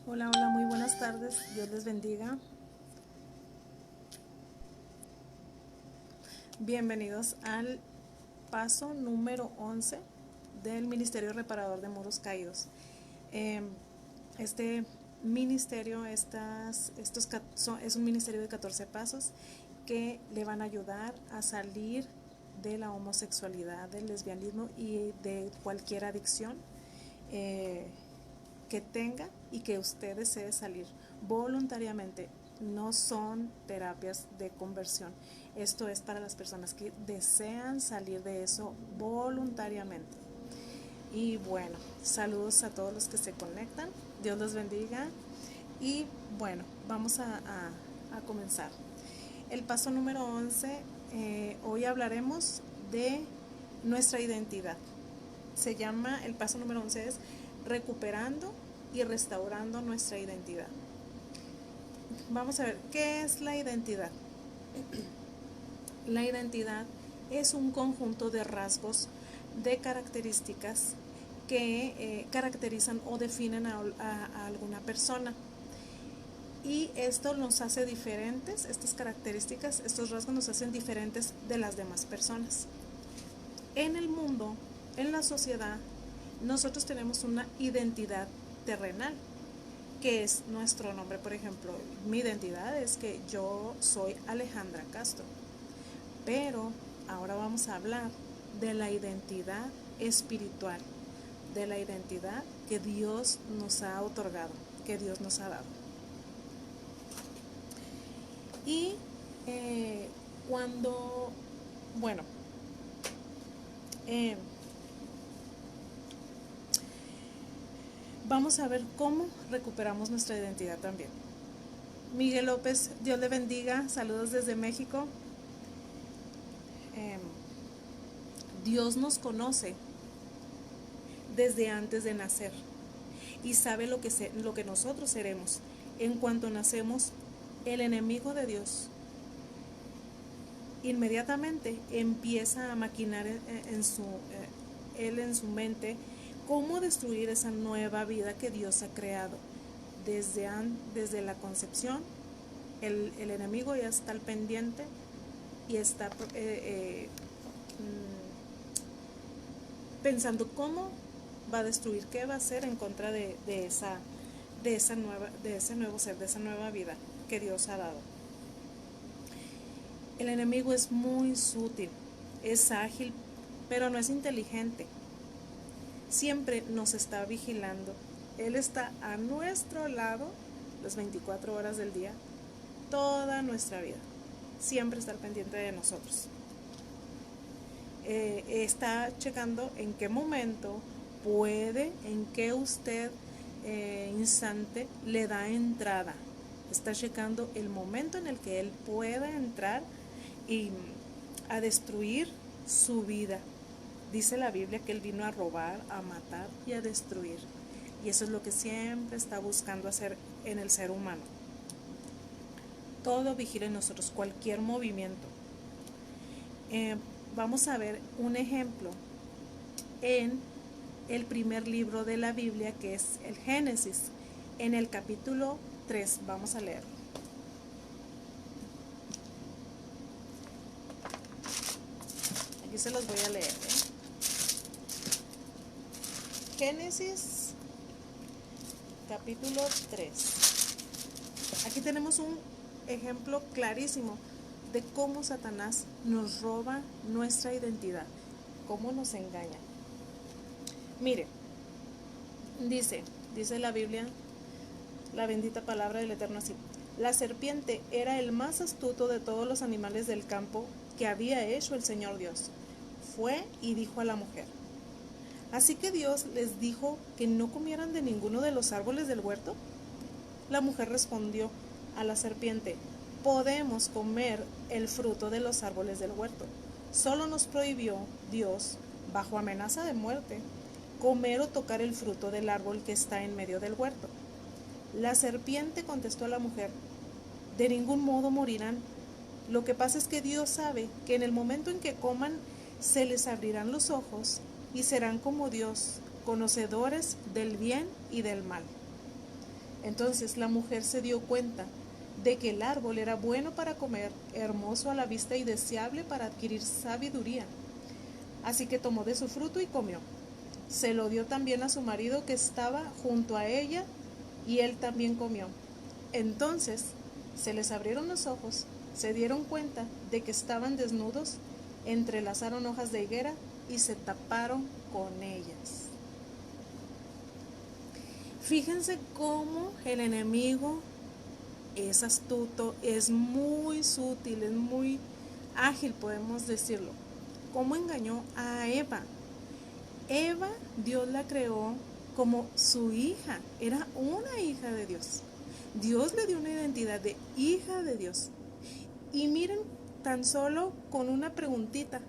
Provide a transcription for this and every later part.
Hola, hola, muy buenas tardes. Dios les bendiga. Bienvenidos al paso número 11 del Ministerio Reparador de Muros Caídos. Este ministerio es un ministerio de 14 pasos que le van a ayudar a salir de la homosexualidad, del lesbianismo y de cualquier adicción que tenga y que usted desee salir voluntariamente. No son terapias de conversión. Esto es para las personas que desean salir de eso voluntariamente. Y bueno, saludos a todos los que se conectan. Dios los bendiga. Y bueno, vamos a comenzar. El paso número 11, hoy hablaremos de nuestra identidad. El paso número 11 es recuperando y restaurando nuestra identidad. Vamos a ver, ¿qué es la identidad? La identidad es un conjunto de rasgos, de características que caracterizan o definen a alguna persona. Y esto nos hace diferentes, estas características, estos rasgos nos hacen diferentes de las demás personas. En el mundo, en la sociedad, nosotros tenemos una identidad terrenal, que es nuestro nombre. Por ejemplo, mi identidad es que yo soy Alejandra Castro, pero ahora vamos a hablar de la identidad espiritual, de la identidad que Dios nos ha otorgado, que Dios nos ha dado. Y cuando, bueno, vamos a ver cómo recuperamos nuestra identidad también. Miguel López, Dios le bendiga, saludos desde México. Dios nos conoce desde antes de nacer y sabe lo que nosotros seremos. En cuanto nacemos, el enemigo de Dios inmediatamente empieza a maquinar en su mente cómo destruir esa nueva vida que Dios ha creado. Desde la concepción, el enemigo ya está al pendiente y está pensando cómo va a destruir, qué va a hacer en contra de ese nuevo ser, de esa nueva vida que Dios ha dado. El enemigo es muy sutil, es ágil, pero no es inteligente. Siempre nos está vigilando. Él está a nuestro lado las 24 horas del día, toda nuestra vida. Siempre está al pendiente de nosotros. Está checando en qué momento puede, en qué usted instante le da entrada. Está checando el momento en el que él pueda entrar y a destruir su vida. Dice la Biblia que él vino a robar, a matar y a destruir. Y eso es lo que siempre está buscando hacer en el ser humano. Todo vigila en nosotros, cualquier movimiento. Vamos a ver un ejemplo en el primer libro de la Biblia, que es el Génesis. En el capítulo 3, vamos a leerlo. Aquí se los voy a leer. Génesis, capítulo 3. Aquí tenemos un ejemplo clarísimo de cómo Satanás nos roba nuestra identidad, cómo nos engaña. Mire, dice la Biblia, la bendita palabra del Eterno así: la serpiente era el más astuto de todos los animales del campo que había hecho el Señor Dios. Fue y dijo a la mujer. Así que Dios les dijo que no comieran de ninguno de los árboles del huerto. La mujer respondió a la serpiente: podemos comer el fruto de los árboles del huerto. Solo nos prohibió Dios, bajo amenaza de muerte, comer o tocar el fruto del árbol que está en medio del huerto. La serpiente contestó a la mujer: de ningún modo morirán. Lo que pasa es que Dios sabe que en el momento en que coman se les abrirán los ojos y serán como Dios, conocedores del bien y del mal. Entonces la mujer se dio cuenta de que el árbol era bueno para comer, hermoso a la vista y deseable para adquirir sabiduría. Así que tomó de su fruto y comió. Se lo dio también a su marido que estaba junto a ella, y él también comió. Entonces se les abrieron los ojos, se dieron cuenta de que estaban desnudos, entrelazaron hojas de higuera y se taparon con ellas. Fíjense cómo el enemigo es astuto, es muy sutil, es muy ágil, podemos decirlo. ¿Cómo engañó a Eva? Eva, Dios la creó como su hija, era una hija de Dios. Dios le dio una identidad de hija de Dios. Y miren, tan solo con una preguntita,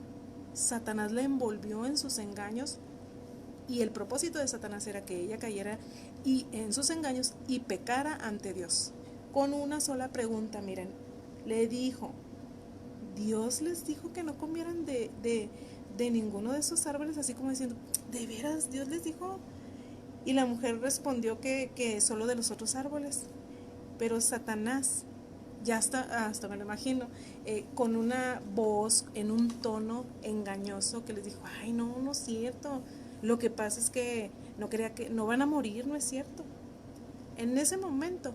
Satanás la envolvió en sus engaños, y el propósito de Satanás era que ella cayera y en sus engaños y pecara ante Dios. Con una sola pregunta, miren, le dijo, Dios les dijo que no comieran de ninguno de esos árboles, así como diciendo, ¿de veras Dios les dijo? Y la mujer respondió que solo de los otros árboles. Pero Satanás, ya hasta me lo imagino, con una voz, en un tono engañoso, que les dijo, ay, no, no es cierto. Lo que pasa es que no van a morir, no es cierto. En ese momento,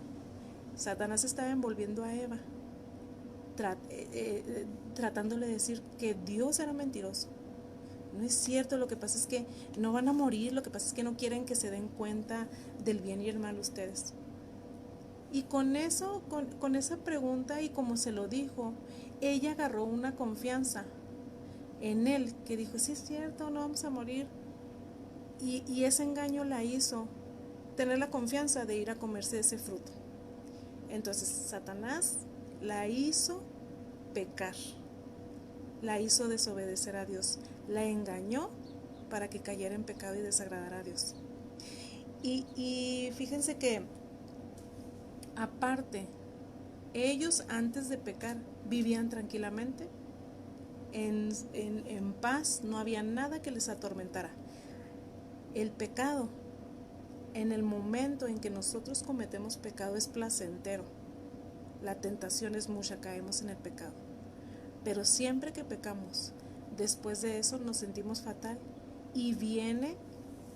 Satanás estaba envolviendo a Eva, tratándole de decir que Dios era mentiroso. No es cierto, lo que pasa es que no van a morir, lo que pasa es que no quieren que se den cuenta del bien y el mal ustedes. Y con eso, con esa pregunta y como se lo dijo, ella agarró una confianza en él, que dijo, sí es cierto, no vamos a morir. Y ese engaño la hizo tener la confianza de ir a comerse ese fruto. Entonces Satanás la hizo pecar, la hizo desobedecer a Dios, la engañó para que cayera en pecado y desagradara a Dios. Y fíjense que aparte, ellos antes de pecar vivían tranquilamente, en paz, no había nada que les atormentara. El pecado, en el momento en que nosotros cometemos pecado, es placentero. La tentación es mucha, caemos en el pecado. Pero siempre que pecamos, después de eso nos sentimos fatal, y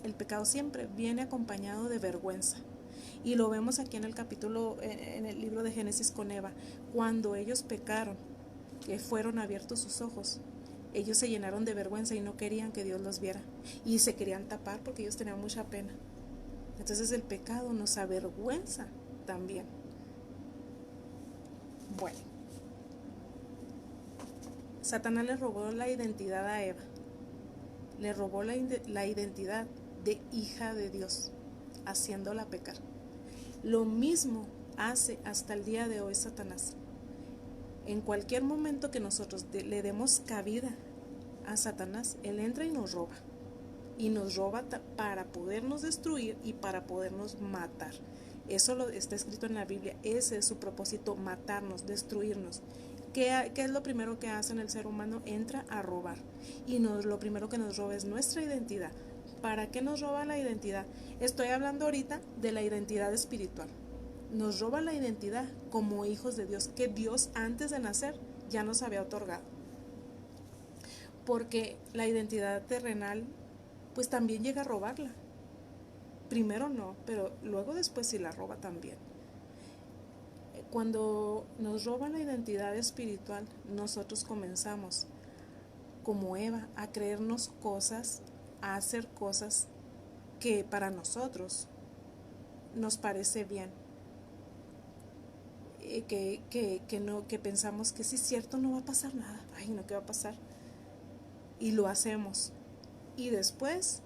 el pecado siempre viene acompañado de vergüenza. Y lo vemos aquí en el libro de Génesis con Eva. Cuando ellos pecaron, que fueron abiertos sus ojos, ellos se llenaron de vergüenza y no querían que Dios los viera. Y se querían tapar porque ellos tenían mucha pena. Entonces el pecado nos avergüenza también. Bueno, Satanás le robó la identidad a Eva. Le robó la identidad de hija de Dios, haciéndola pecar. Lo mismo hace hasta el día de hoy Satanás. En cualquier momento que nosotros le demos cabida a Satanás, él entra y nos roba. Y nos roba para podernos destruir y para podernos matar. Eso está escrito en la Biblia. Ese es su propósito, matarnos, destruirnos. ¿Qué es lo primero que hace en el ser humano? Entra a robar. Y lo primero que nos roba es nuestra identidad. ¿Para qué nos roba la identidad? Estoy hablando ahorita de la identidad espiritual. Nos roba la identidad como hijos de Dios, que Dios antes de nacer ya nos había otorgado. Porque la identidad terrenal, pues también llega a robarla. Primero no, pero luego después sí la roba también. Cuando nos roban la identidad espiritual, nosotros comenzamos, como Eva, a creernos cosas, a hacer cosas que para nosotros nos parece bien, que pensamos que sí es cierto, no va a pasar nada, ay no, ¿qué va a pasar? Y lo hacemos, y después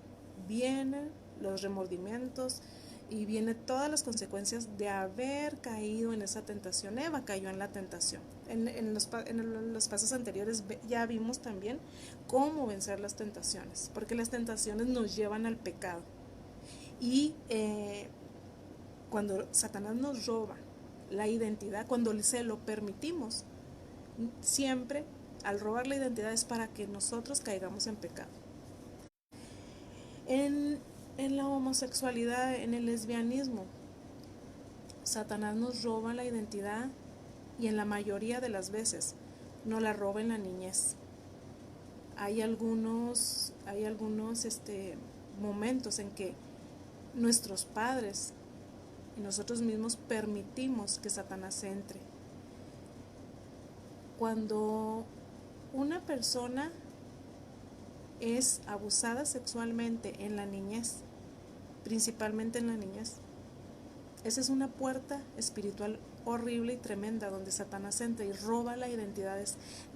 vienen los remordimientos y vienen todas las consecuencias de haber caído en esa tentación. Eva cayó en la tentación. En los pasos anteriores ya vimos también cómo vencer las tentaciones, porque las tentaciones nos llevan al pecado. Y cuando Satanás nos roba la identidad, cuando se lo permitimos, siempre al robar la identidad es para que nosotros caigamos en pecado. En la homosexualidad, en el lesbianismo, Satanás nos roba la identidad y en la mayoría de las veces nos la roba en la niñez. Hay algunos momentos en que nuestros padres y nosotros mismos permitimos que Satanás entre. Cuando una persona es abusada sexualmente en la niñez, principalmente en la niñez, esa es una puerta espiritual horrible y tremenda donde Satanás entra y roba la identidad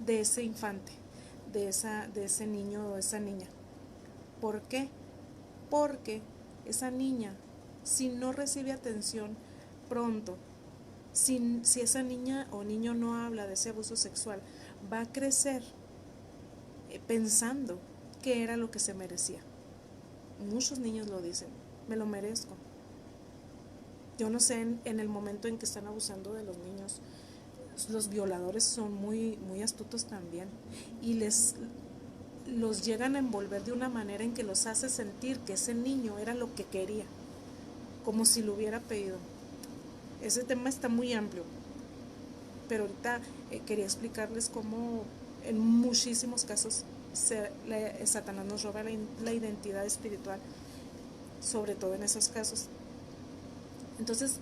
de ese infante, de ese niño o esa niña. ¿Por qué? Porque esa niña, si no recibe atención pronto, si esa niña o niño no habla de ese abuso sexual, va a crecer pensando que era lo que se merecía. Muchos niños lo dicen, me lo merezco. Yo no sé en el momento en que están abusando de los niños, los violadores son muy, muy astutos también y los llegan a envolver de una manera en que los hace sentir que ese niño era lo que quería, como si lo hubiera pedido. Ese tema está muy amplio, pero ahorita quería explicarles cómo en muchísimos casos Satanás nos roba la identidad espiritual, sobre todo en esos casos. Entonces,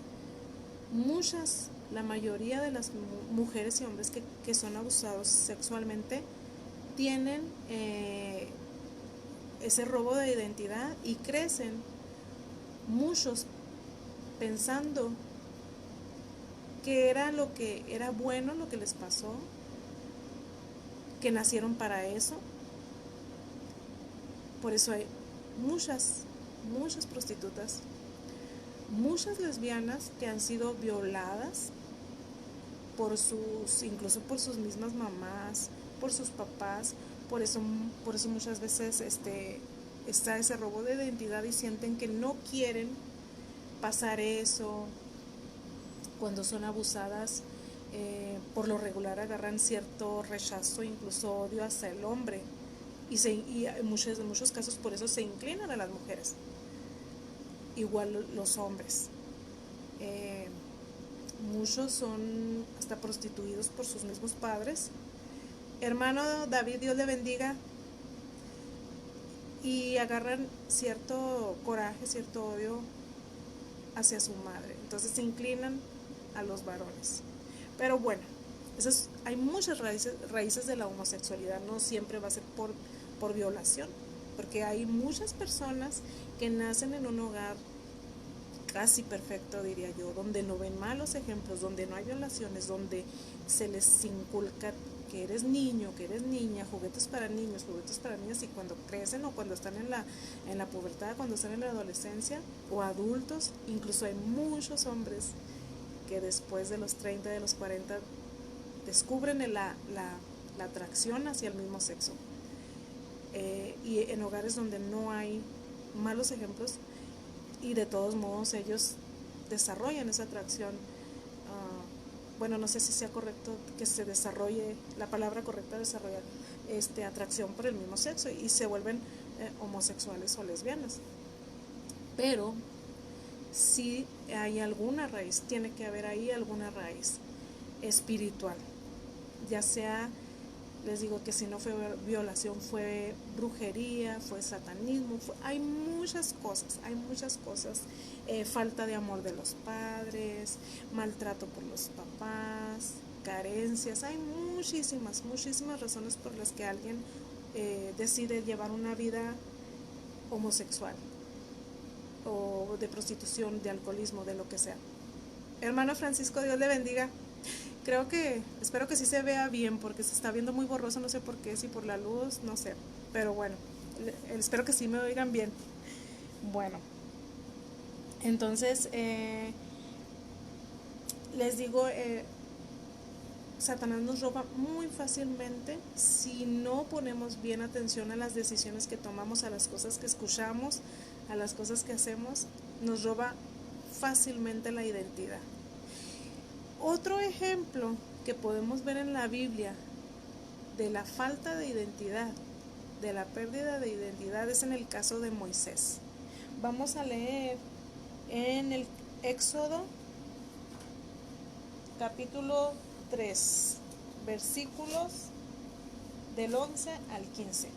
la mayoría de las mujeres y hombres que son abusados sexualmente tienen ese robo de identidad y crecen muchos pensando que era lo que era bueno lo que les pasó, que nacieron para eso. Por eso hay muchas prostitutas, muchas lesbianas que han sido violadas incluso por sus mismas mamás, por sus papás. Por eso muchas veces está ese robo de identidad y sienten que no quieren pasar eso. Cuando son abusadas, por lo regular agarran cierto rechazo, incluso odio hacia el hombre, y en muchos casos por eso se inclinan a las mujeres, igual los hombres. Muchos son hasta prostituidos por sus mismos padres. Hermano David, Dios le bendiga. Y agarran cierto coraje, cierto odio hacia su madre, entonces se inclinan a los varones. Pero bueno, hay muchas raíces de la homosexualidad, no siempre va a ser por violación, porque hay muchas personas que nacen en un hogar casi perfecto, diría yo, donde no ven malos ejemplos, donde no hay violaciones, donde se les inculca que eres niño, que eres niña, juguetes para niños, juguetes para niñas, y cuando crecen o cuando están en la pubertad, cuando están en la adolescencia o adultos, incluso hay muchos hombres que después de los 30, de los 40, descubren la atracción hacia el mismo sexo. Y en hogares donde no hay malos ejemplos, y de todos modos ellos desarrollan esa atracción. Bueno, no sé si sea correcto que se desarrolle, la palabra correcta, desarrollar atracción por el mismo sexo, y se vuelven homosexuales o lesbianas. Pero si hay alguna raíz, tiene que haber ahí alguna raíz espiritual, ya sea, les digo que si no fue violación, fue brujería, fue satanismo, hay muchas cosas, falta de amor de los padres, maltrato por los papás, carencias, hay muchísimas razones por las que alguien decide llevar una vida homosexual o de prostitución, de alcoholismo, de lo que sea. Hermano Francisco, Dios le bendiga. Espero que sí se vea bien, porque se está viendo muy borroso, no sé por qué, si por la luz, no sé, pero bueno, espero que sí me oigan bien. Bueno, entonces les digo, Satanás nos roba muy fácilmente si no ponemos bien atención a las decisiones que tomamos, a las cosas que escuchamos, a las cosas que hacemos. Nos roba fácilmente la identidad. Otro ejemplo que podemos ver en la Biblia de la falta de identidad, de la pérdida de identidad, es en el caso de Moisés. Vamos a leer en el Éxodo capítulo 3, versículos del 11 al 15.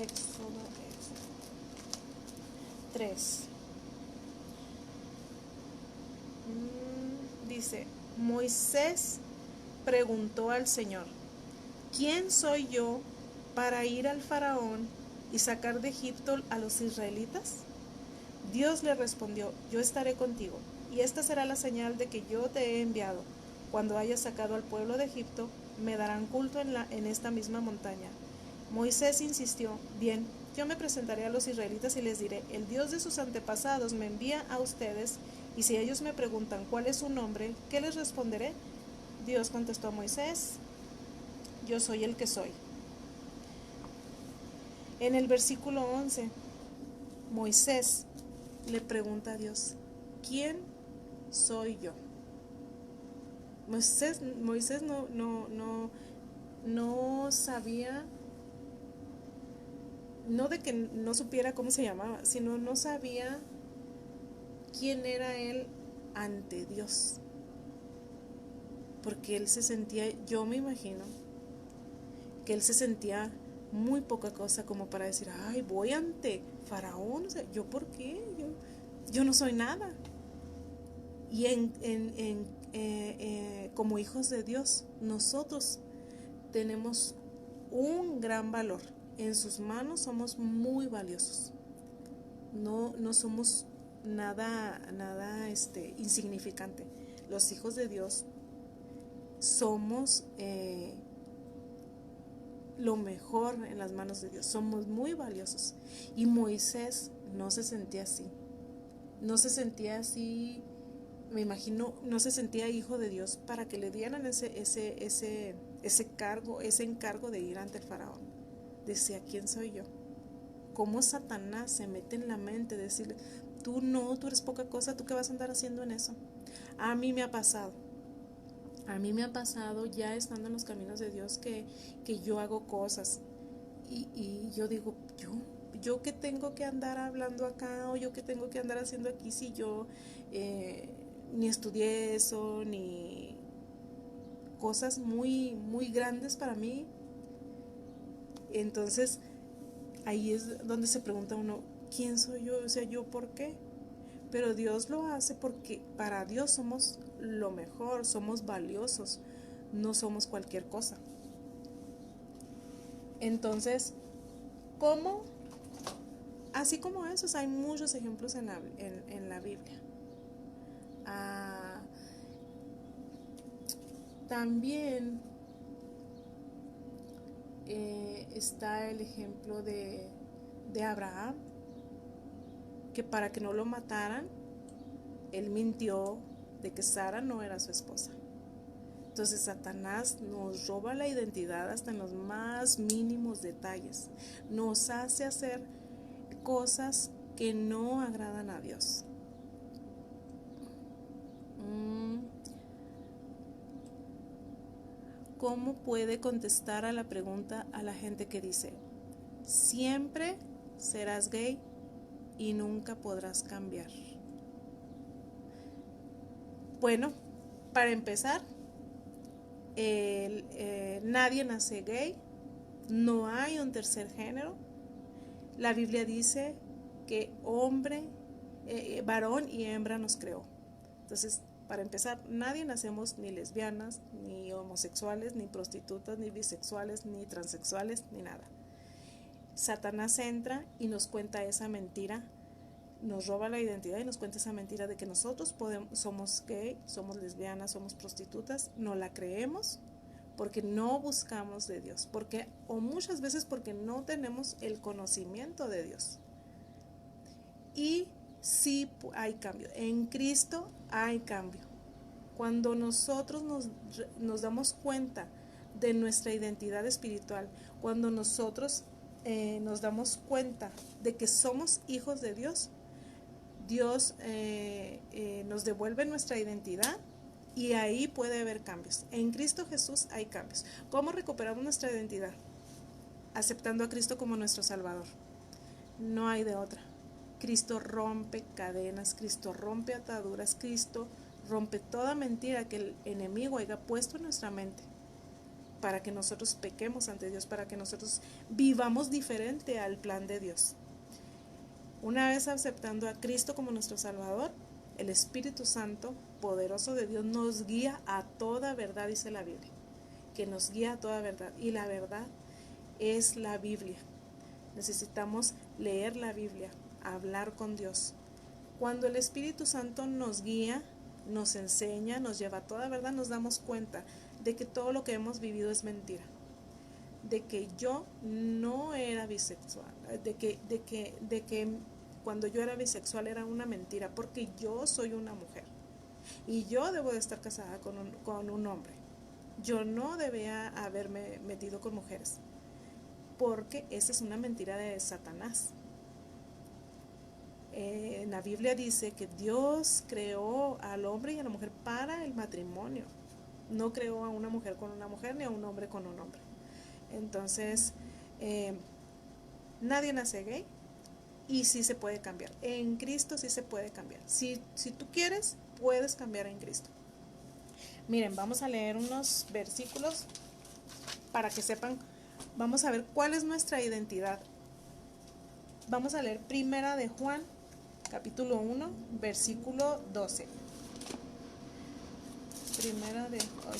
Éxodo 3. Dice, Moisés preguntó al Señor, ¿quién soy yo para ir al faraón y sacar de Egipto a los israelitas? Dios le respondió, yo estaré contigo, y esta será la señal de que yo te he enviado. Cuando hayas sacado al pueblo de Egipto, me darán culto en esta misma montaña. Moisés insistió, bien, yo me presentaré a los israelitas y les diré, el Dios de sus antepasados me envía a ustedes, y si ellos me preguntan cuál es su nombre, ¿qué les responderé? Dios contestó a Moisés, yo soy el que soy. En el versículo 11, Moisés le pregunta a Dios, ¿quién soy yo? Moisés no sabía, no de que no supiera cómo se llamaba, sino no sabía quién era él ante Dios. Porque él se sentía, yo me imagino, que él se sentía muy poca cosa como para decir, ay, voy ante Faraón, o sea, ¿yo por qué? Yo no soy nada. Y como hijos de Dios, nosotros tenemos un gran valor. En sus manos somos muy valiosos. No somos nada insignificante. Los hijos de Dios somos lo mejor en las manos de Dios. Somos muy valiosos. Y Moisés no se sentía así. No se sentía así, me imagino, no se sentía hijo de Dios para que le dieran ese encargo de ir ante el faraón. Decía, ¿quién soy yo? ¿Cómo Satanás se mete en la mente de decirle, tú eres poca cosa, tú qué vas a andar haciendo en eso? A mí me ha pasado ya estando en los caminos de Dios que yo hago cosas y yo digo, yo que tengo que andar hablando acá, o yo que tengo que andar haciendo aquí, si yo ni estudié eso, ni cosas muy, muy grandes para mí. Entonces ahí es donde se pregunta uno, ¿quién soy yo? O sea, ¿yo por qué? Pero Dios lo hace porque para Dios somos lo mejor, somos valiosos, no somos cualquier cosa. Entonces, ¿cómo? Así como esos, hay muchos ejemplos en la Biblia. También está el ejemplo de Abraham, que para que no lo mataran, él mintió de que Sara no era su esposa. Entonces Satanás nos roba la identidad hasta en los más mínimos detalles. Nos hace hacer cosas que no agradan a Dios. ¿Cómo puede contestar a la pregunta a la gente que dice, siempre serás gay y nunca podrás cambiar? Bueno, para empezar, nadie nace gay, no hay un tercer género. La Biblia dice que varón y hembra nos creó. Entonces, para empezar, nadie nacemos ni lesbianas, ni homosexuales, ni prostitutas, ni bisexuales, ni transexuales, ni nada. Satanás entra y nos cuenta esa mentira, nos roba la identidad y nos cuenta esa mentira de que nosotros somos gay, somos lesbianas, somos prostitutas. No la creemos porque no buscamos de Dios, o muchas veces porque no tenemos el conocimiento de Dios. Y sí hay cambio, en Cristo hay cambio. Cuando nosotros nos damos cuenta de nuestra identidad espiritual, cuando nosotros nos damos cuenta de que somos hijos de Dios, Dios nos devuelve nuestra identidad y ahí puede haber cambios. En Cristo Jesús hay cambios. ¿Cómo recuperamos nuestra identidad? Aceptando a Cristo como nuestro Salvador. No hay de otra. Cristo rompe cadenas, Cristo rompe ataduras, Cristo rompe toda mentira que el enemigo haya puesto en nuestra mente para que nosotros pequemos ante Dios, para que nosotros vivamos diferente al plan de Dios. Una vez aceptando a Cristo como nuestro Salvador, el Espíritu Santo, poderoso de Dios, nos guía a toda verdad, dice la Biblia, que nos guía a toda verdad. Y la verdad es la Biblia. Necesitamos leer la Biblia, hablar con Dios. Cuando el Espíritu Santo nos guía, nos enseña, nos lleva a toda verdad, nos damos cuenta de que todo lo que hemos vivido es mentira, de que yo no era bisexual, de que cuando yo era bisexual era una mentira, porque yo soy una mujer y yo debo de estar casada con un hombre. Yo no debía haberme metido con mujeres, porque esa es una mentira de Satanás. En la Biblia dice que Dios creó al hombre y a la mujer para el matrimonio. No creó a una mujer con una mujer ni a un hombre con un hombre. Entonces, nadie nace gay y sí se puede cambiar. En Cristo sí se puede cambiar. Si tú quieres, puedes cambiar en Cristo. Miren, vamos a leer unos versículos para que sepan. Vamos a ver cuál es nuestra identidad. Vamos a leer Primera de Juan, capítulo 1, versículo 12. Primera de Juan.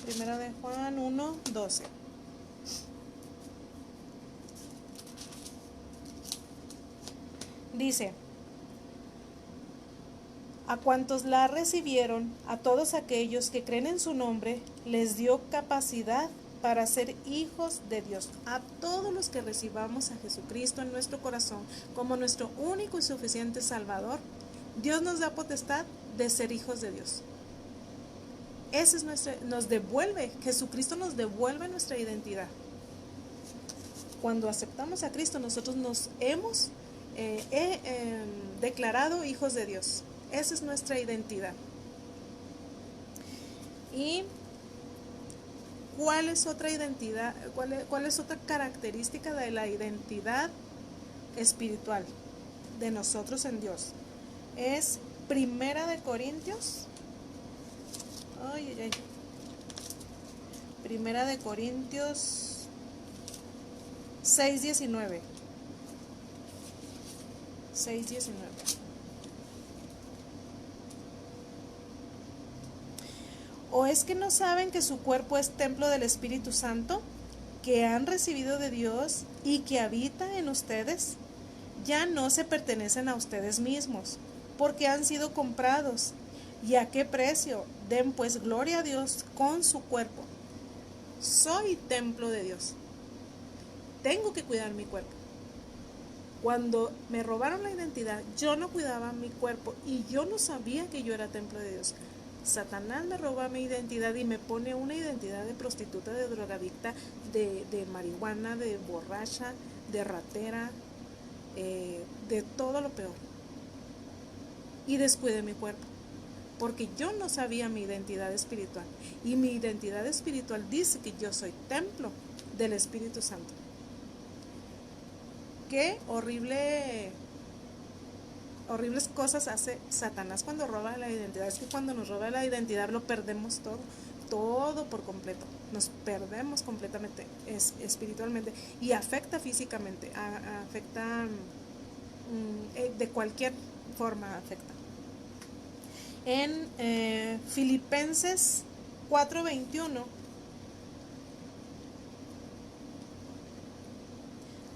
Primera de Juan 1, 12. Dice: a cuantos la recibieron, a todos aquellos que creen en su nombre, les dio capacidad para ser hijos de Dios. A todos los que recibamos a Jesucristo en nuestro corazón como nuestro único y suficiente Salvador, Dios nos da potestad de ser hijos de Dios. Ese es Jesucristo nos devuelve nuestra identidad. Cuando aceptamos a Cristo, nosotros nos hemos declarado hijos de Dios. Esa es nuestra identidad. ¿Y cuál es otra identidad? ¿Cuál es otra característica de la identidad espiritual de nosotros en Dios? Es Primera de Corintios. Primera de Corintios 6:19. 6:19. ¿O es que no saben que su cuerpo es templo del Espíritu Santo, que han recibido de Dios y que habita en ustedes? Ya no se pertenecen a ustedes mismos, porque han sido comprados. ¿Y a qué precio? Den pues gloria a Dios con su cuerpo. Soy templo de Dios. Tengo que cuidar mi cuerpo. Cuando me robaron la identidad, yo no cuidaba mi cuerpo y yo no sabía que yo era templo de Dios. Satanás me roba mi identidad y me pone una identidad de prostituta, de drogadicta, de marihuana, de borracha, de ratera, de todo lo peor. Y descuidé mi cuerpo, porque yo no sabía mi identidad espiritual. Y mi identidad espiritual dice que yo soy templo del Espíritu Santo. Qué horribles cosas hace Satanás cuando roba la identidad. Es que cuando nos roba la identidad lo perdemos todo por completo. Nos perdemos completamente espiritualmente y afecta físicamente, afecta de cualquier forma afecta. En Filipenses 4:21,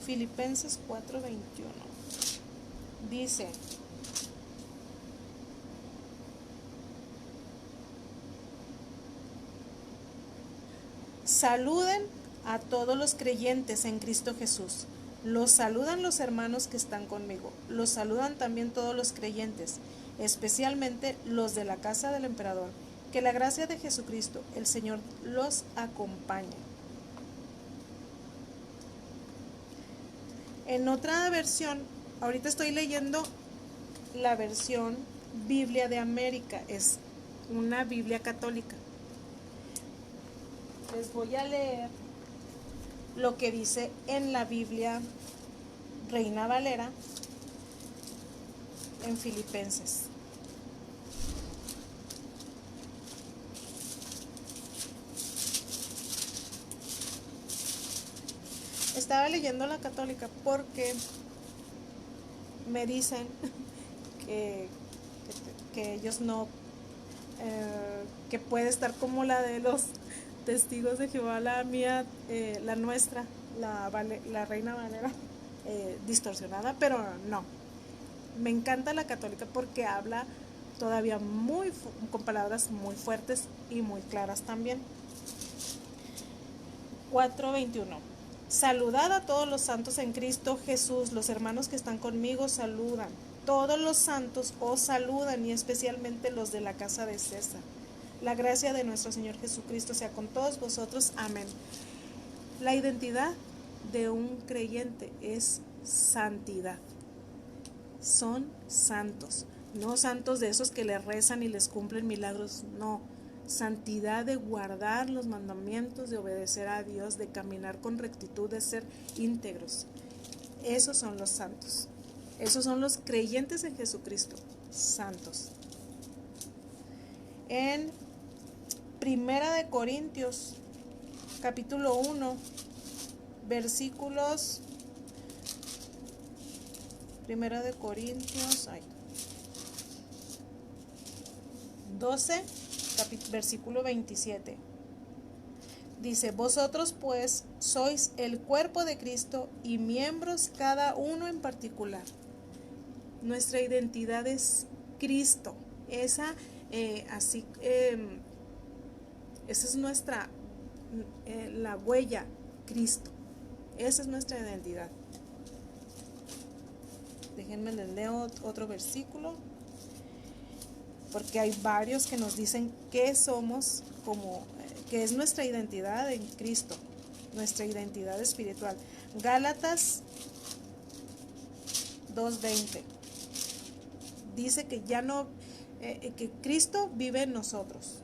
Filipenses 4:21 dice: saluden a todos los creyentes en Cristo Jesús. Los saludan los hermanos que están conmigo. Los saludan también todos los creyentes, especialmente los de la casa del emperador. Que la gracia de Jesucristo, el Señor, los acompañe. En otra versión, ahorita estoy leyendo la versión Biblia de América, es una Biblia católica. les voy a leer lo que dice en la Biblia Reina Valera en Filipenses. Estaba leyendo la católica porque me dicen que, que ellos no, que puede estar como la de los testigos de Jehová, la mía, la nuestra, la Reina Valera, distorsionada, pero no. Me encanta la católica porque habla todavía con palabras muy fuertes y muy claras también. 4:21. Saludad a todos los santos en Cristo Jesús. Los hermanos que están conmigo saludan. Todos los santos os saludan, y especialmente los de la casa de César. La gracia de nuestro Señor Jesucristo sea con todos vosotros. Amén. La identidad de un creyente es santidad. Son santos, no santos de esos que le rezan y les cumplen milagros, no. Santidad de guardar los mandamientos, de obedecer a Dios, de caminar con rectitud, de ser íntegros. Esos son los santos. Esos son los creyentes en Jesucristo, santos. En Primera de Corintios, capítulo 1, versículos... Primera de Corintios 12, versículo 27. Dice: vosotros pues sois el cuerpo de Cristo y miembros cada uno en particular. Nuestra identidad es Cristo. Esa es nuestra la huella, Cristo. Esa es nuestra identidad. Déjenme les leo otro versículo, porque hay varios que nos dicen que somos, que es nuestra identidad en Cristo, nuestra identidad espiritual. Gálatas 2:20 dice que ya no, que Cristo vive en nosotros.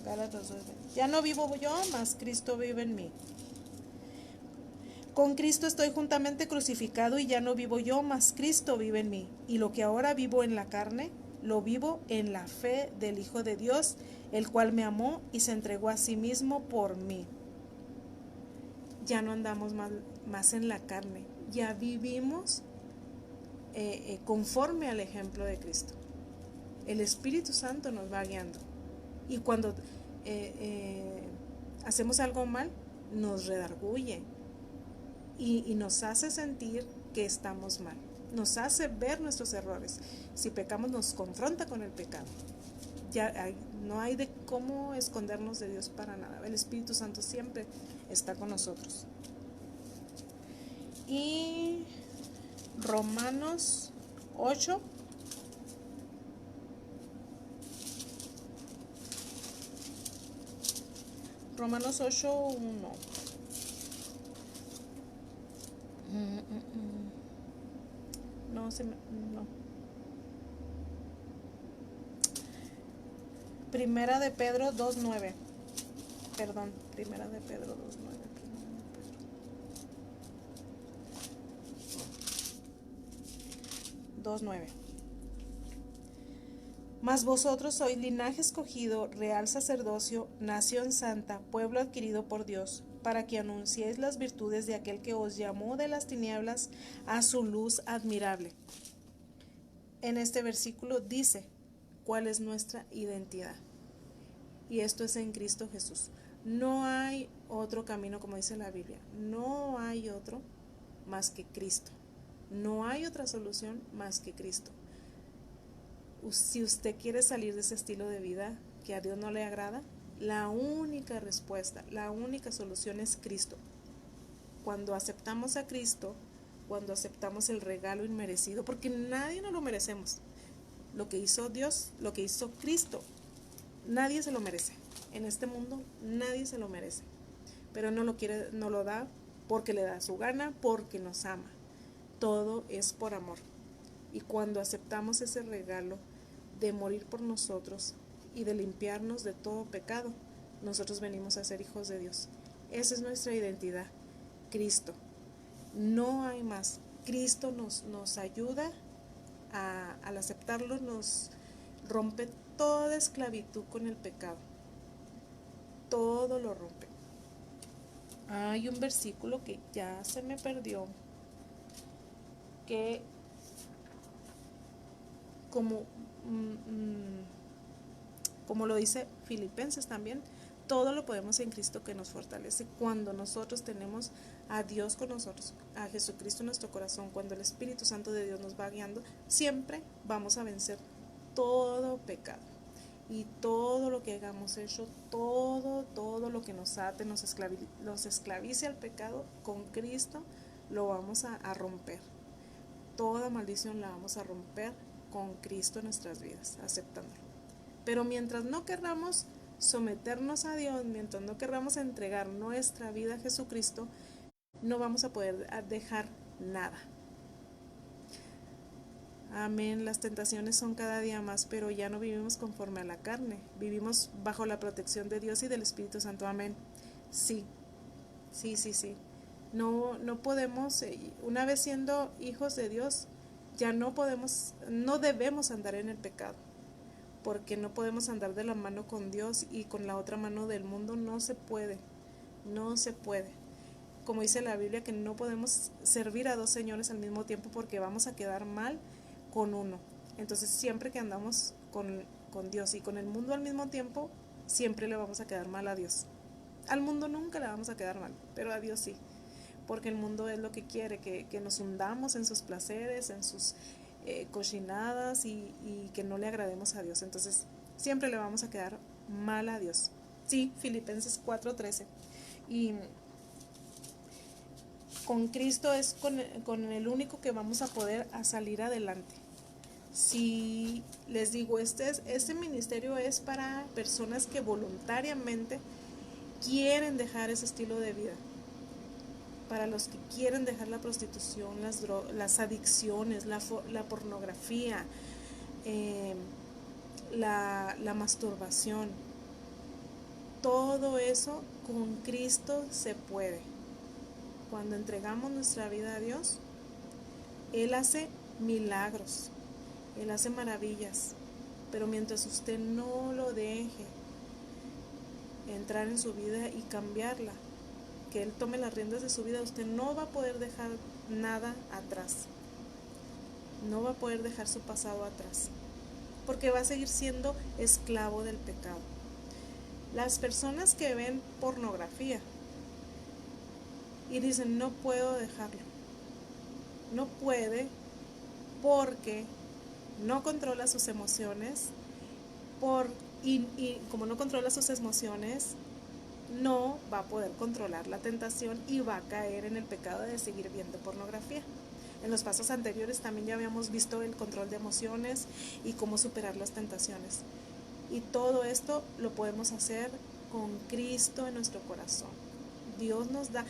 Gálatas 2:20. Ya no vivo yo, mas Cristo vive en mí. Con Cristo estoy juntamente crucificado, y ya no vivo yo, mas Cristo vive en mí. Y lo que ahora vivo en la carne, lo vivo en la fe del Hijo de Dios, el cual me amó y se entregó a sí mismo por mí. Ya no andamos más en la carne, ya vivimos conforme al ejemplo de Cristo. El Espíritu Santo nos va guiando. Y cuando hacemos algo mal, nos redarguye. Y nos hace sentir que estamos mal, nos hace ver nuestros errores. Si pecamos, nos confronta con el pecado. No hay de cómo escondernos de Dios para nada. El Espíritu Santo siempre está con nosotros. Y Romanos 8. Romanos 8:1. No. Primera de Pedro 2:9. Perdón, Primera de Pedro 2:9. 2:9. Mas vosotros sois linaje escogido, real sacerdocio, nación santa, pueblo adquirido por Dios, para que anunciéis las virtudes de aquel que os llamó de las tinieblas a su luz admirable. En este versículo dice cuál es nuestra identidad. Y esto es en Cristo Jesús. No hay otro camino, como dice la Biblia. No hay otro más que Cristo. No hay otra solución más que Cristo. Si usted quiere salir de ese estilo de vida que a Dios no le agrada, la única respuesta, la única solución es Cristo. Cuando aceptamos a Cristo, cuando aceptamos el regalo inmerecido, porque nadie nos lo merecemos. Lo que hizo Dios, lo que hizo Cristo, nadie se lo merece. En este mundo nadie se lo merece. Pero no lo quiere, no lo da porque le da su gana, porque nos ama. Todo es por amor. Y cuando aceptamos ese regalo de morir por nosotros y de limpiarnos de todo pecado, nosotros venimos a ser hijos de Dios. Esa es nuestra identidad, Cristo. No hay más. Cristo nos ayuda al aceptarlo, nos rompe toda esclavitud con el pecado. Todo lo rompe. Hay un versículo que ya se me perdió, que como lo dice Filipenses también, todo lo podemos en Cristo que nos fortalece. Cuando nosotros tenemos a Dios con nosotros, a Jesucristo en nuestro corazón, cuando el Espíritu Santo de Dios nos va guiando, siempre vamos a vencer todo pecado. Y todo lo que hayamos hecho, todo lo que nos ate, nos esclavice al pecado, con Cristo lo vamos a romper. Toda maldición la vamos a romper con Cristo en nuestras vidas, aceptándolo. Pero mientras no querramos someternos a Dios, mientras no querramos entregar nuestra vida a Jesucristo, no vamos a poder dejar nada. Amén, las tentaciones son cada día más, pero ya no vivimos conforme a la carne, vivimos bajo la protección de Dios y del Espíritu Santo. Amén. Sí. No podemos, una vez siendo hijos de Dios, ya no debemos andar en el pecado, porque no podemos andar de la mano con Dios y con la otra mano del mundo. No se puede. Como dice la Biblia, que no podemos servir a dos señores al mismo tiempo, porque vamos a quedar mal con uno. Entonces siempre que andamos con Dios y con el mundo al mismo tiempo, siempre le vamos a quedar mal a Dios. Al mundo nunca le vamos a quedar mal, pero a Dios sí, porque el mundo es lo que quiere, que nos hundamos en sus placeres, en sus cochinadas, y que no le agrademos a Dios. Entonces siempre le vamos a quedar mal a Dios. Sí, Filipenses 4:13. Y con Cristo es con el único que vamos a poder salir adelante. Si les digo, este ministerio es para personas que voluntariamente quieren dejar ese estilo de vida, para los que quieren dejar la prostitución, las adicciones, la pornografía, la masturbación. Todo eso con Cristo se puede. Cuando entregamos nuestra vida a Dios, Él hace milagros, Él hace maravillas, pero mientras usted no lo deje entrar en su vida y cambiarla, que Él tome las riendas de su vida, usted no va a poder dejar nada atrás, no va a poder dejar su pasado atrás, porque va a seguir siendo esclavo del pecado. Las personas que ven pornografía y dicen, no puedo dejarlo, no puede, porque no controla sus emociones, y como no controla sus emociones, no va a poder controlar la tentación y va a caer en el pecado de seguir viendo pornografía. En los pasos anteriores también ya habíamos visto el control de emociones y cómo superar las tentaciones. Y todo esto lo podemos hacer con Cristo en nuestro corazón. Dios nos da,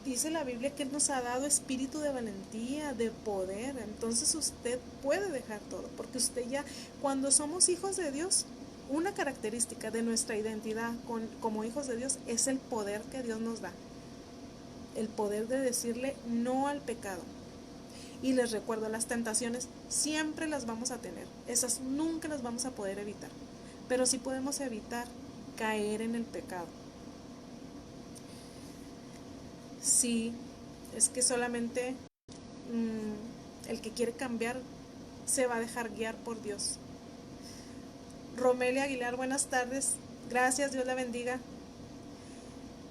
dice la Biblia, que Él nos ha dado espíritu de valentía, de poder. Entonces usted puede dejar todo, porque usted ya, cuando somos hijos de Dios, una característica de nuestra identidad como hijos de Dios es el poder que Dios nos da. El poder de decirle no al pecado. Y les recuerdo, las tentaciones siempre las vamos a tener. Esas nunca las vamos a poder evitar. Pero sí podemos evitar caer en el pecado. Sí, es que solamente el que quiere cambiar se va a dejar guiar por Dios. Romelia Aguilar, buenas tardes. Gracias, Dios la bendiga.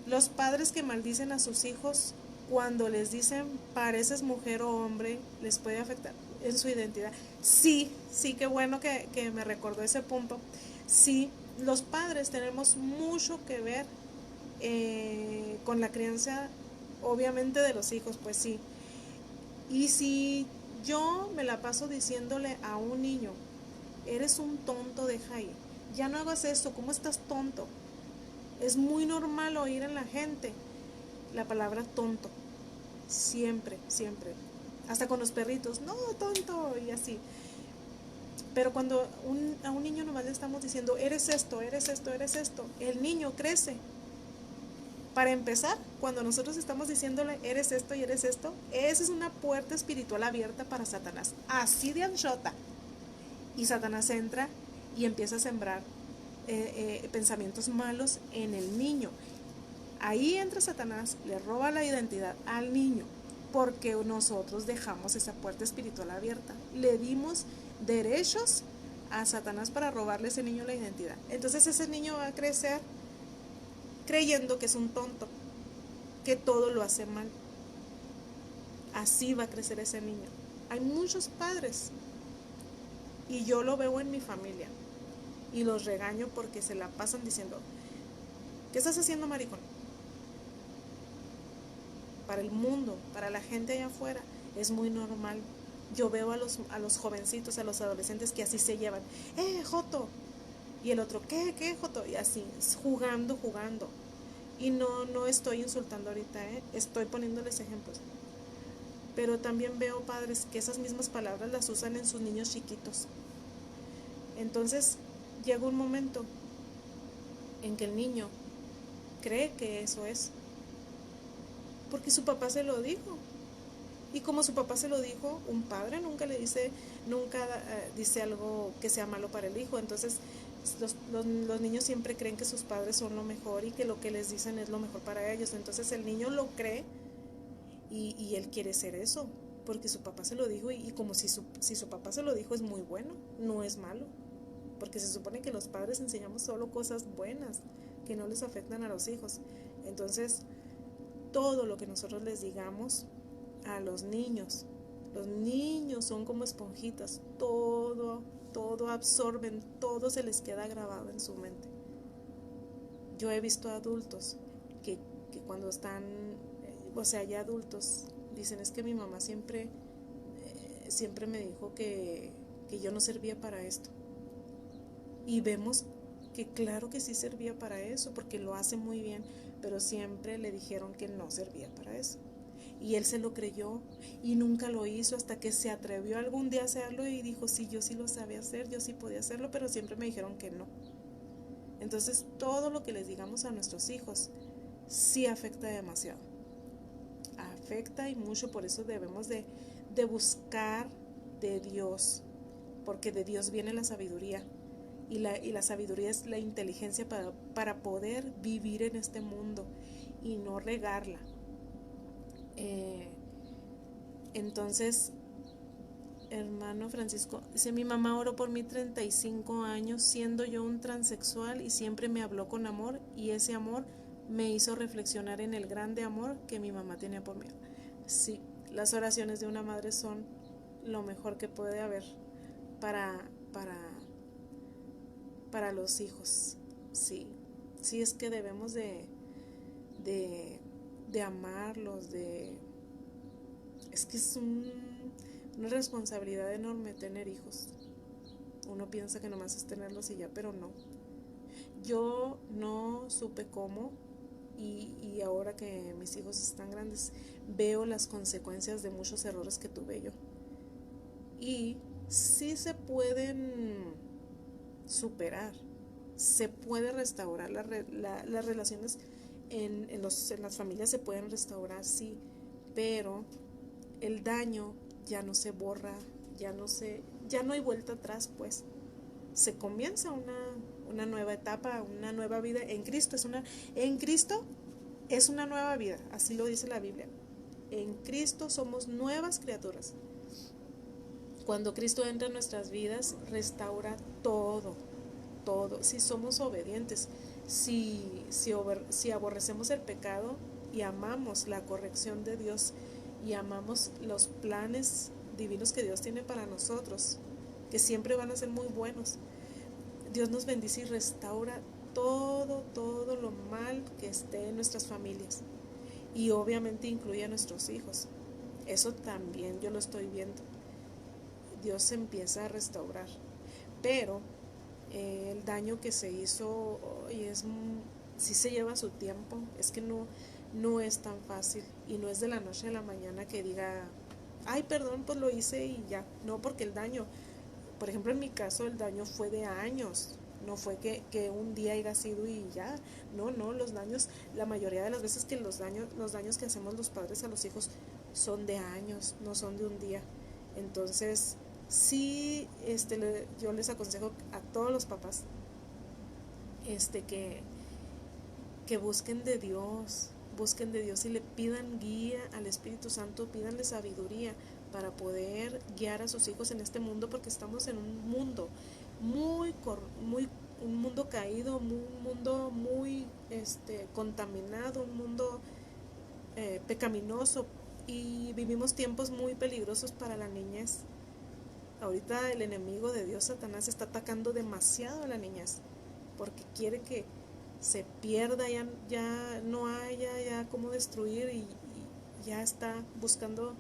Los padres que maldicen a sus hijos cuando les dicen pareces mujer o hombre, les puede afectar en su identidad. Sí, qué bueno que me recordó ese punto. Sí, los padres tenemos mucho que ver con la crianza, obviamente, de los hijos, pues sí. Y si yo me la paso diciéndole a un niño, eres un tonto, deja ahí, ya no hagas esto, ¿cómo estás tonto? Es muy normal oír en la gente la palabra tonto, siempre, hasta con los perritos, no, tonto, y así. Pero cuando a un niño nomás le estamos diciendo, eres esto, eres esto, eres esto, el niño crece. Para empezar, cuando nosotros estamos diciéndole, eres esto y eres esto, esa es una puerta espiritual abierta para Satanás. Así de anchota. Y Satanás entra y empieza a sembrar pensamientos malos en el niño. Ahí entra Satanás, le roba la identidad al niño, porque nosotros dejamos esa puerta espiritual abierta. Le dimos derechos a Satanás para robarle a ese niño la identidad. Entonces ese niño va a crecer creyendo que es un tonto, que todo lo hace mal. Así va a crecer ese niño. Hay muchos padres, y yo lo veo en mi familia, y los regaño porque se la pasan diciendo, ¿qué estás haciendo, maricón? Para el mundo, para la gente allá afuera, es muy normal. Yo veo a los jovencitos, a los adolescentes que así se llevan. Joto! Y el otro, ¿qué, Joto? Y así, jugando. Y no estoy insultando ahorita, estoy poniéndoles ejemplos. Pero también veo padres que esas mismas palabras las usan en sus niños chiquitos. Entonces, llega un momento en que el niño cree que eso es, porque su papá se lo dijo. Y como su papá se lo dijo, un padre nunca dice algo que sea malo para el hijo. Entonces los niños siempre creen que sus padres son lo mejor y que lo que les dicen es lo mejor para ellos. Entonces el niño lo cree y él quiere ser eso, porque su papá se lo dijo, y como si su papá se lo dijo es muy bueno, no es malo, porque se supone que los padres enseñamos solo cosas buenas que no les afectan a los hijos. Entonces todo lo que nosotros les digamos a los niños son como esponjitas, todo absorben, todo se les queda grabado en su mente. Yo he visto adultos que cuando están, ya adultos, dicen, es que mi mamá siempre me dijo que yo no servía para esto. Y vemos que claro que sí servía para eso, porque lo hace muy bien, pero siempre le dijeron que no servía para eso. Y él se lo creyó y nunca lo hizo hasta que se atrevió algún día a hacerlo y dijo, sí, yo sí lo sabía hacer, yo sí podía hacerlo, pero siempre me dijeron que no. Entonces todo lo que les digamos a nuestros hijos sí afecta demasiado. Afecta y mucho, por eso debemos de buscar de Dios, porque de Dios viene la sabiduría. Y la sabiduría es la inteligencia para poder vivir en este mundo y no regarla. Entonces, hermano Francisco, dice, mi mamá oró por mí 35 años, siendo yo un transexual, y siempre me habló con amor, y ese amor me hizo reflexionar en el grande amor que mi mamá tenía por mí. Sí, las oraciones de una madre son lo mejor que puede haber para los hijos. Sí es que debemos de amarlos, es que es una responsabilidad enorme tener hijos. Uno piensa que nomás es tenerlos y ya, pero no. Yo no supe cómo, y ahora que mis hijos están grandes, veo las consecuencias de muchos errores que tuve yo. Y sí se pueden superar, se puede restaurar las relaciones en las familias, se pueden restaurar, sí, pero el daño ya no se borra, ya no hay vuelta atrás, pues se comienza una nueva etapa, una nueva vida en Cristo. En Cristo es una nueva vida, así lo dice la Biblia. En Cristo somos nuevas criaturas. Cuando Cristo entra en nuestras vidas, restaura todo. Si somos obedientes, si aborrecemos el pecado y amamos la corrección de Dios y amamos los planes divinos que Dios tiene para nosotros, que siempre van a ser muy buenos, Dios nos bendice y restaura todo lo mal que esté en nuestras familias, y obviamente incluye a nuestros hijos. Eso también yo lo estoy viendo. Dios se empieza a restaurar, pero el daño que se hizo sí se lleva su tiempo. Es que no es tan fácil, y no es de la noche a la mañana que diga, ay, perdón, pues lo hice y ya. No, porque el daño Por ejemplo, en mi caso el daño fue de años, no fue que un día haya sido y ya. No, los daños, la mayoría de las veces que los daños que hacemos los padres a los hijos son de años, no son de un día. Entonces, sí, yo les aconsejo a todos los papás este, que, que busquen de Dios y le pidan guía al Espíritu Santo, pídanle sabiduría para poder guiar a sus hijos en este mundo, porque estamos en un mundo muy un mundo caído, un mundo muy contaminado, un mundo pecaminoso, y vivimos tiempos muy peligrosos para la niñez. Ahorita el enemigo de Dios, Satanás, está atacando demasiado a la niñez porque quiere que se pierda, ya no haya ya cómo destruir, y ya está buscando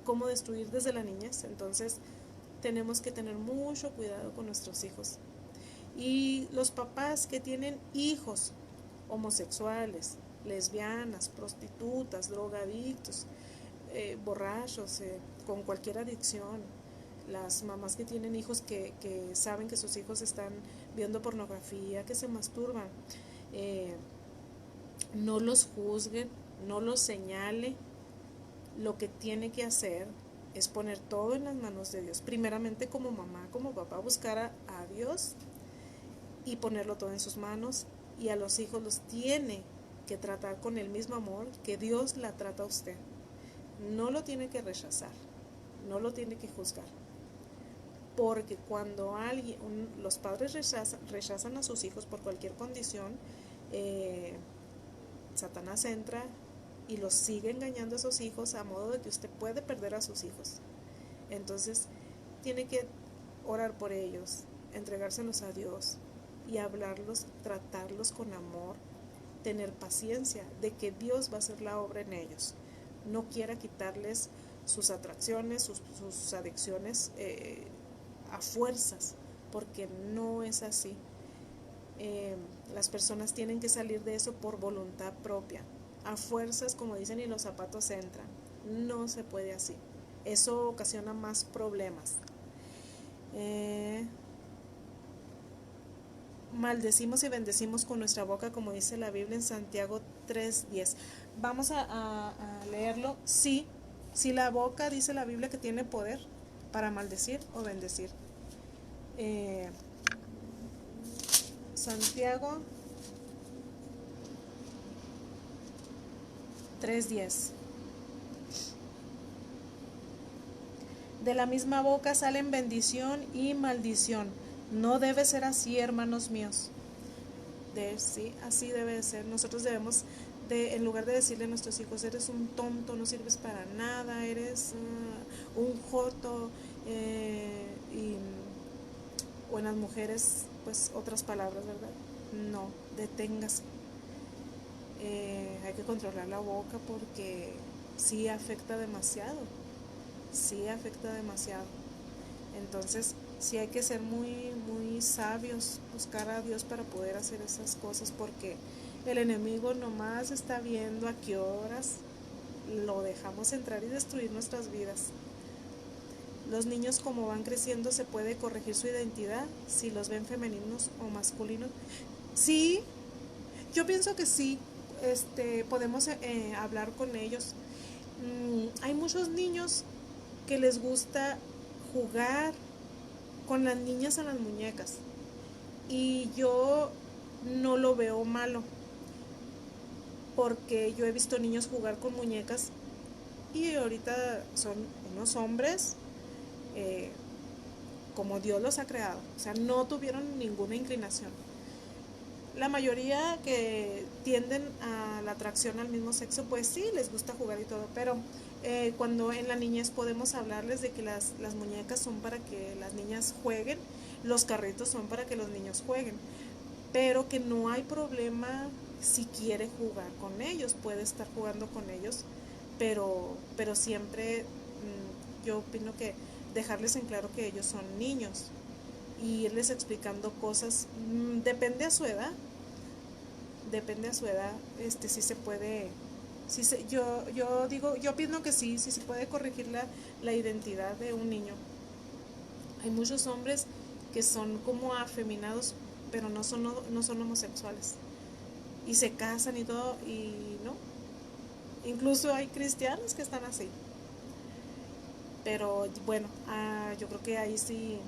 cómo destruir desde la niñez. Entonces tenemos que tener mucho cuidado con nuestros hijos. Y los papás que tienen hijos homosexuales, lesbianas, prostitutas, drogadictos, borrachos, con cualquier adicción, las mamás que tienen hijos que saben que sus hijos están viendo pornografía, que se masturban, no los juzguen, no los señale. Lo que tiene que hacer es poner todo en las manos de Dios. Primeramente, como mamá, como papá, buscar a Dios y ponerlo todo en sus manos. Y a los hijos los tiene que tratar con el mismo amor que Dios la trata a usted. No lo tiene que rechazar, no lo tiene que juzgar. Porque cuando los padres rechazan a sus hijos por cualquier condición, Satanás entra y los sigue engañando a sus hijos, a modo de que usted puede perder a sus hijos. Entonces tiene que orar por ellos, entregárselos a Dios y hablarlos, tratarlos con amor, tener paciencia de que Dios va a hacer la obra en ellos. No quiera quitarles sus atracciones, sus adicciones a fuerzas, porque no es así. Las personas tienen que salir de eso por voluntad propia. A fuerzas, como dicen, y los zapatos entran. No se puede así. Eso ocasiona más problemas. Maldecimos y bendecimos con nuestra boca, como dice la Biblia en Santiago 3:10. Vamos a leerlo. Sí, la boca, dice la Biblia, que tiene poder para maldecir o bendecir. Santiago 3:10. De la misma boca salen bendición y maldición. No debe ser así, hermanos míos. Sí, así debe de ser. Nosotros debemos en lugar de decirle a nuestros hijos, eres un tonto, no sirves para nada, eres un joto, o en las mujeres, pues otras palabras, ¿verdad? No, deténgase. Hay que controlar la boca porque sí afecta demasiado. Entonces sí hay que ser muy, muy sabios, buscar a Dios para poder hacer esas cosas, porque el enemigo nomás está viendo a qué horas lo dejamos entrar y destruir nuestras vidas. Los niños, como van creciendo, se puede corregir su identidad si los ven femeninos o masculinos. Sí, yo pienso que sí, podemos hablar con ellos. Hay muchos niños que les gusta jugar con las niñas a las muñecas, y yo no lo veo malo, porque yo he visto niños jugar con muñecas y ahorita son unos hombres como Dios los ha creado, o sea, no tuvieron ninguna inclinación. La mayoría que tienden a la atracción al mismo sexo, pues sí, les gusta jugar y todo, pero cuando en la niñez podemos hablarles de que las muñecas son para que las niñas jueguen, los carritos son para que los niños jueguen, pero que no hay problema si quiere jugar con ellos, puede estar jugando con ellos, pero siempre yo opino que dejarles en claro que ellos son niños y irles explicando cosas, depende a su edad, sí se puede, yo opino que sí se puede corregir la identidad de un niño. Hay muchos hombres que son como afeminados, pero no son homosexuales. Y se casan y todo, y no. Incluso hay cristianos que están así. Pero bueno, yo creo que ahí sí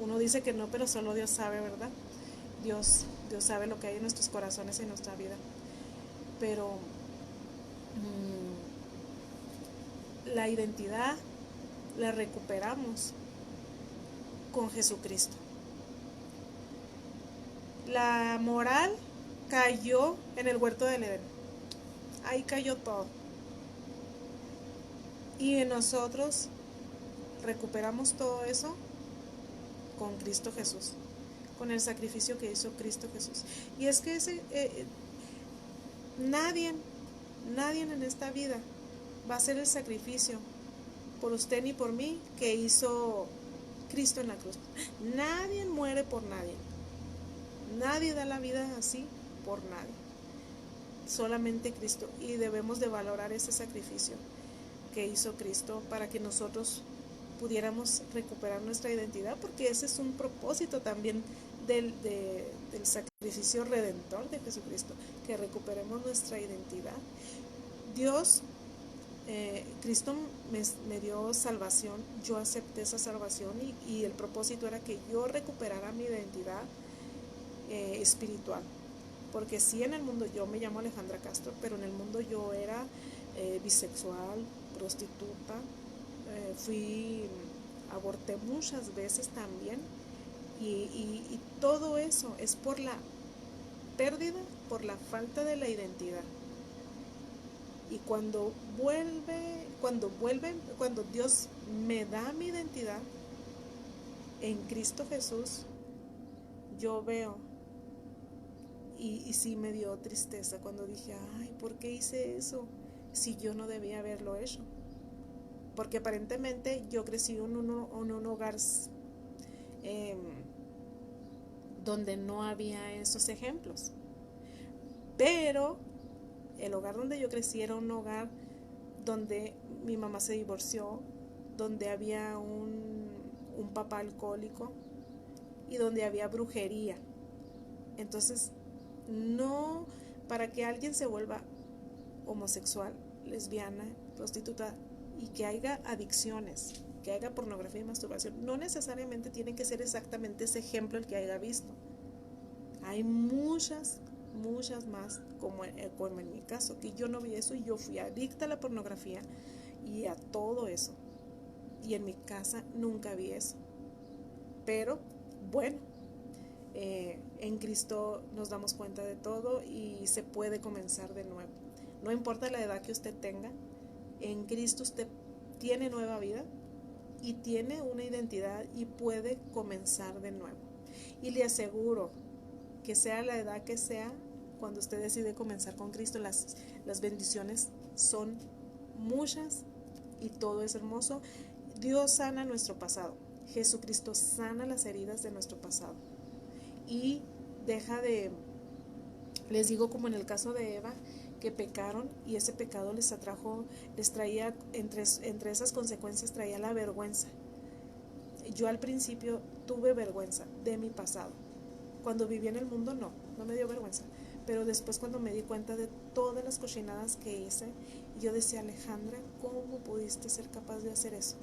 uno dice que no, pero solo Dios sabe, ¿verdad? Dios sabe lo que hay en nuestros corazones y en nuestra vida. Pero la identidad la recuperamos con Jesucristo. La moral cayó en el huerto del Edén. Ahí cayó todo. Y en nosotros recuperamos todo eso con Cristo Jesús, con el sacrificio que hizo Cristo Jesús. Y es que nadie en esta vida va a hacer el sacrificio por usted ni por mí que hizo Cristo en la cruz. Nadie muere por nadie. Nadie da la vida así por nadie. Solamente Cristo. Y debemos de valorar ese sacrificio que hizo Cristo para que nosotros pudiéramos recuperar nuestra identidad, porque ese es un propósito también del sacrificio redentor de Jesucristo, que recuperemos nuestra identidad. Dios, Cristo me dio salvación, yo acepté esa salvación y el propósito era que yo recuperara mi identidad espiritual, porque sí, en el mundo yo me llamo Alejandra Castro, pero en el mundo yo era bisexual, prostituta, aborté muchas veces también, y todo eso es por la pérdida, por la falta de la identidad. Y cuando Dios me da mi identidad en Cristo Jesús, yo veo, y sí me dio tristeza cuando dije, ay, ¿por qué hice eso? Si yo no debía haberlo hecho. Porque aparentemente yo crecí en un hogar donde no había esos ejemplos. Pero el hogar donde yo crecí era un hogar donde mi mamá se divorció, donde había un papá alcohólico y donde había brujería. Entonces, no, para que alguien se vuelva homosexual, lesbiana, prostituta y que haya adicciones, que haya pornografía y masturbación, no necesariamente tiene que ser exactamente ese ejemplo el que haya visto. Hay muchas más, como en mi caso, que yo no vi eso y yo fui adicta a la pornografía y a todo eso. Y en mi casa nunca vi eso. Pero bueno, en Cristo nos damos cuenta de todo y se puede comenzar de nuevo. No importa la edad que usted tenga, en Cristo usted tiene nueva vida y tiene una identidad y puede comenzar de nuevo. Y le aseguro que sea la edad que sea, cuando usted decide comenzar con Cristo, las bendiciones son muchas y todo es hermoso. Dios sana nuestro pasado. Jesucristo sana las heridas de nuestro pasado. Y les digo, como en el caso de Eva, que pecaron y ese pecado les traía, entre esas consecuencias traía la vergüenza. Yo al principio tuve vergüenza de mi pasado. Cuando viví en el mundo no me dio vergüenza. Pero después, cuando me di cuenta de todas las cochinadas que hice, yo decía, Alejandra, ¿cómo pudiste ser capaz de hacer eso?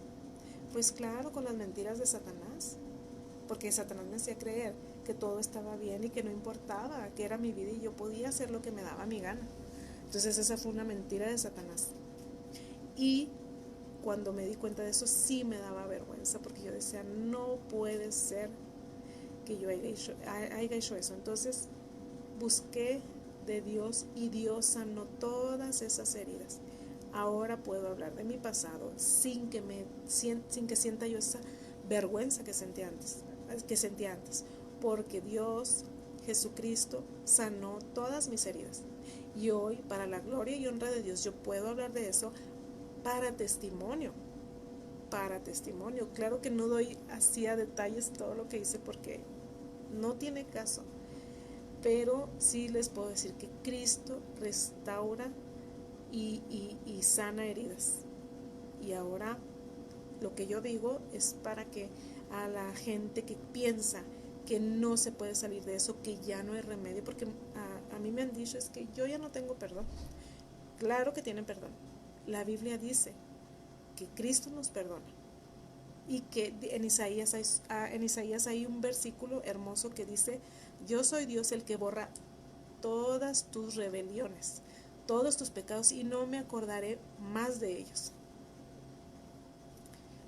Pues claro, con las mentiras de Satanás. Porque Satanás me hacía creer que todo estaba bien y que no importaba, que era mi vida y yo podía hacer lo que me daba mi gana. Entonces esa fue una mentira de Satanás. Y cuando me di cuenta de eso, sí me daba vergüenza, porque yo decía, no puede ser que yo haya hecho eso. Entonces busqué de Dios y Dios sanó todas esas heridas. Ahora puedo hablar de mi pasado sin que sienta yo esa vergüenza que sentía antes, porque Dios, Jesucristo, sanó todas mis heridas. Y hoy, para la gloria y honra de Dios, yo puedo hablar de eso para testimonio. Claro que no doy así a detalles todo lo que hice, porque no tiene caso, pero sí les puedo decir que Cristo restaura y sana heridas. Y ahora lo que yo digo es para que a la gente que piensa que no se puede salir de eso, que ya no hay remedio, porque a mí me han dicho es que yo ya no tengo perdón. Claro que tienen perdón. La Biblia dice que Cristo nos perdona y que en Isaías hay un versículo hermoso que dice: yo soy Dios el que borra todas tus rebeliones, todos tus pecados, y no me acordaré más de ellos.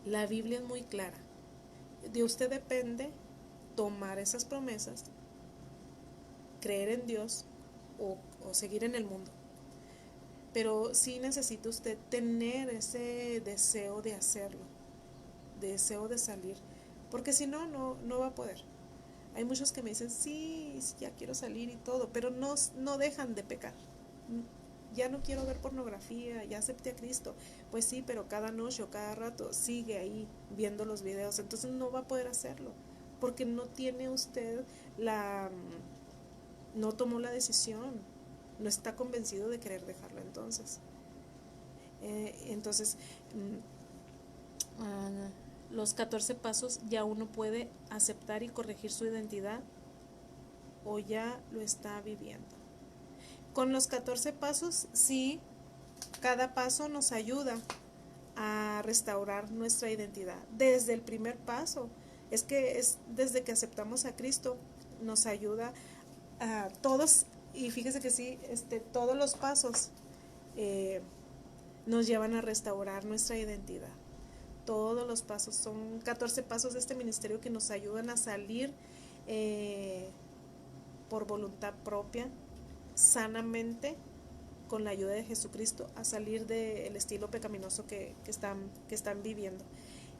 La Biblia es muy clara. De usted depende tomar esas promesas, creer en Dios o seguir en el mundo. Pero sí necesita usted tener ese deseo de hacerlo, deseo de salir, porque si no, no va a poder. Hay muchos que me dicen, sí, ya quiero salir y todo, pero no dejan de pecar. Ya no quiero ver pornografía, ya acepté a Cristo. Pues sí, pero cada noche o cada rato sigue ahí viendo los videos, entonces no va a poder hacerlo, porque no tiene usted no tomó la decisión, no está convencido de querer dejarlo entonces. Entonces, los 14 pasos ya uno puede aceptar y corregir su identidad o ya lo está viviendo. Con los 14 pasos, sí, cada paso nos ayuda a restaurar nuestra identidad. Desde el primer paso, es desde que aceptamos a Cristo, nos ayuda a todos, y fíjese que sí, todos los pasos nos llevan a restaurar nuestra identidad. Todos los pasos, son 14 pasos de este ministerio que nos ayudan a salir por voluntad propia, sanamente, con la ayuda de Jesucristo, a salir del estilo pecaminoso que están viviendo.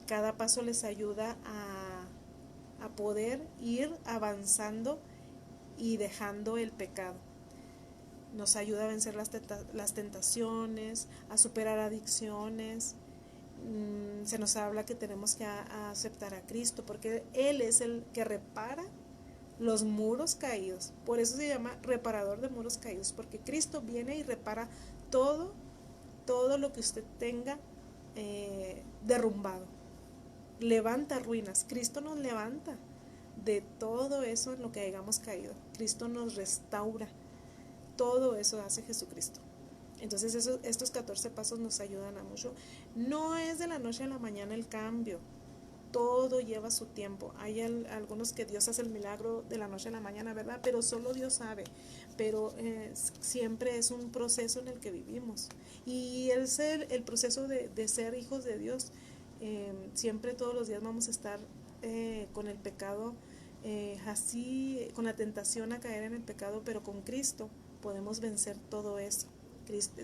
Cada paso les ayuda a poder ir avanzando y dejando el pecado. Nos ayuda a vencer las tentaciones, a superar adicciones. Se nos habla que tenemos que aceptar a Cristo, porque Él es el que repara los muros caídos. Por eso se llama reparador de muros caídos, porque Cristo viene y repara todo lo que usted tenga derrumbado. Levanta ruinas. Cristo nos levanta de todo eso en lo que hayamos caído. Cristo nos restaura. Todo eso hace Jesucristo. Entonces estos 14 pasos nos ayudan a mucho. No es de la noche a la mañana el cambio. Todo lleva su tiempo. Hay algunos que Dios hace el milagro de la noche a la mañana, ¿verdad? Pero solo Dios sabe. Pero siempre es un proceso en el que vivimos. Y el proceso de ser hijos de Dios, siempre todos los días vamos a estar con el pecado, así, con la tentación a caer en el pecado, pero con Cristo podemos vencer todo eso.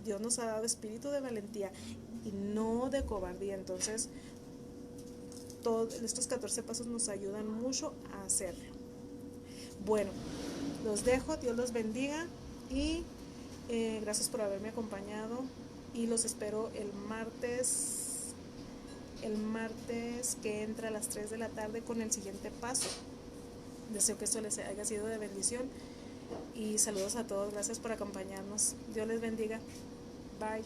Dios nos ha dado espíritu de valentía y no de cobardía. Entonces, estos 14 pasos nos ayudan mucho a hacerlo. Bueno, los dejo, Dios los bendiga y gracias por haberme acompañado, y los espero el martes que entra a las 3 de la tarde con el siguiente paso. Deseo que esto les haya sido de bendición y saludos a todos. Gracias por acompañarnos. Dios les bendiga. Bye.